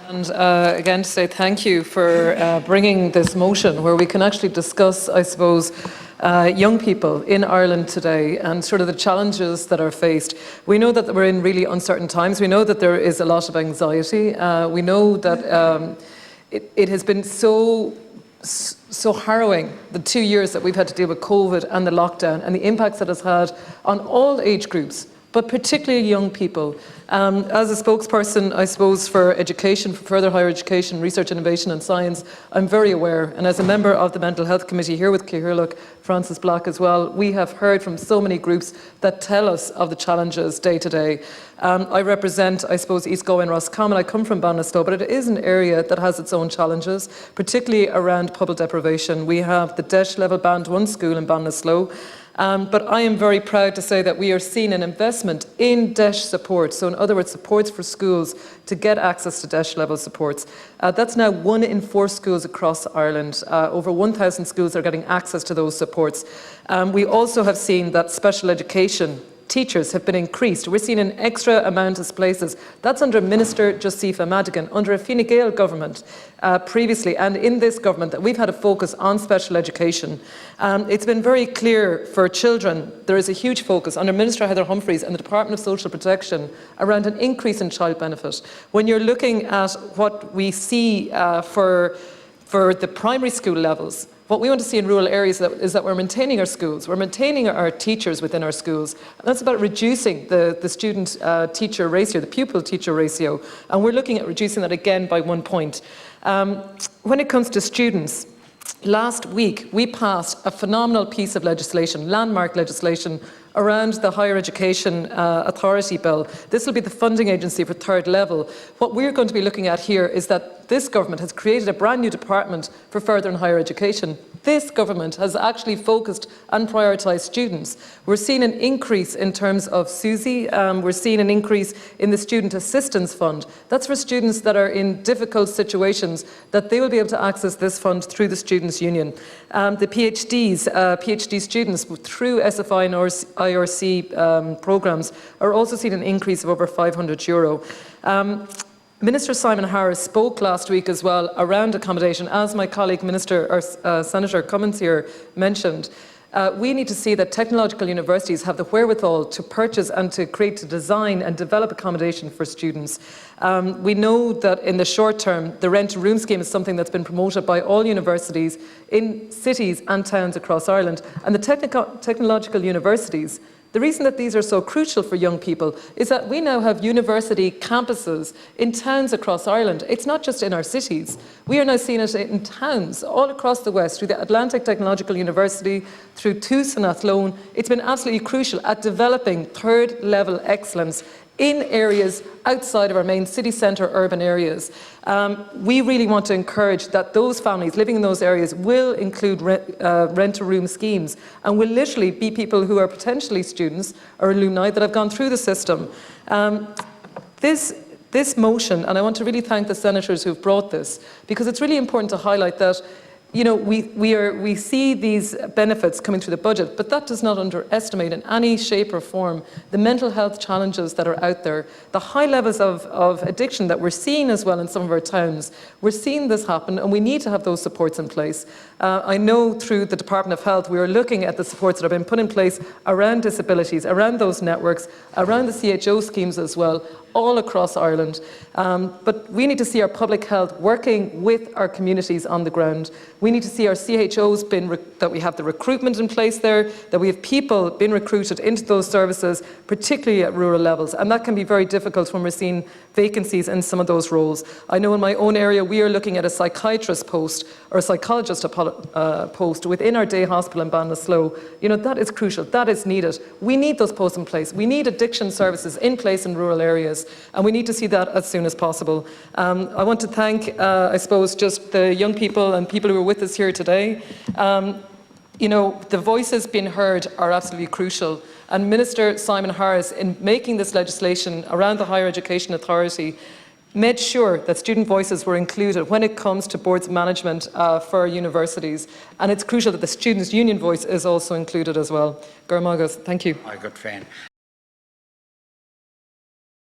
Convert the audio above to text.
And again, to say thank you for bringing this motion where we can actually discuss, I suppose, young people in Ireland today and sort of the challenges that are faced. We know that we're in really uncertain times. We know that there is a lot of anxiety. We know that it has been so harrowing, the 2 years that we've had to deal with COVID and the lockdown and the impacts that it's had on all age groups, but particularly young people. As a spokesperson, I suppose, for education, for further higher education, research, innovation and science, I'm very aware, and as a member of the Mental Health Committee here with Cathaoirleach, Francis Black as well, we have heard from so many groups that tell us of the challenges day to day. I represent, I suppose, East Galway and Roscommon. I come from Ballinasloe, but it is an area that has its own challenges, particularly around public deprivation. We have the DEIS level Band 1 school in Ballinasloe. But I am very proud to say that we are seeing an investment in DEIS support. So in other words, supports for schools to get access to DEIS level supports. That's now 1 in 4 schools across Ireland. Over 1,000 schools are getting access to those supports. We also have seen that special education teachers have been increased. We're seeing an extra amount of places. That's under Minister Josepha Madigan, under a Fine Gael government previously, and in this government that we've had a focus on special education. It's been very clear for children, there is a huge focus under Minister Heather Humphreys and the Department of Social Protection around an increase in child benefit. When you're looking at what we see for the primary school levels, what we want to see in rural areas is that we're maintaining our schools, we're maintaining our teachers within our schools, and that's about reducing the student-teacher ratio, the pupil-teacher ratio, and we're looking at reducing that again by 1 point. When it comes to students, last week we passed a phenomenal piece of legislation, landmark legislation, around the Higher Education Authority Bill. This will be the funding agency for third level. What we're going to be looking at here is that this government has created a brand new department for further and higher education. This government has actually focused and prioritised students. We're seeing an increase in terms of SUSI. We're seeing an increase in the Student Assistance Fund. That's for students that are in difficult situations, that they will be able to access this fund through the Students' Union. The PhD students through SFI and IRC programmes are also seeing an increase of over €500. Minister Simon Harris spoke last week as well around accommodation. As my colleague Senator Cummins here mentioned, we need to see that technological universities have the wherewithal to purchase and to create, to design and develop accommodation for students. We know that in the short term, the rent-to-room scheme is something that's been promoted by all universities in cities and towns across Ireland. And the technological universities, the reason that these are so crucial for young people is that we now have university campuses in towns across Ireland. It's not just in our cities. We are now seeing it in towns all across the West, through the Atlantic Technological University, through TUS and Athlone. It's been absolutely crucial at developing third-level excellence in areas outside of our main city centre urban areas. We really want to encourage that those families living in those areas will include rent-to-room schemes and will literally be people who are potentially students or alumni that have gone through the system. This motion, and I want to really thank the senators who've brought this, because it's really important to highlight that we see these benefits coming through the budget, but that does not underestimate in any shape or form the mental health challenges that are out there, the high levels of addiction that we're seeing as well in some of our towns. We're seeing this happen, and we need to have those supports in place. I know through the Department of Health, we are looking at the supports that have been put in place around disabilities, around those networks, around the CHO schemes as well, all across Ireland. But we need to see our public health working with our communities on the ground. We need to see our CHOs that we have the recruitment in place there, that we have people being recruited into those services, particularly at rural levels. And that can be very difficult when we're seeing vacancies in some of those roles. I know in my own area, we are looking at a psychiatrist post or a psychologist post within our day hospital in Ballinasloe. That is crucial, that is needed. We need those posts in place. We need addiction services in place in rural areas, and we need to see that as soon as possible. I want to thank, I suppose, just the young people and people who are with us here today. The voices being heard are absolutely crucial. And Minister Simon Harris, in making this legislation around the Higher Education Authority, made sure that student voices were included when it comes to boards of management for universities. And it's crucial that the Students' Union voice is also included as well. Gurmagas, thank you. My good friend.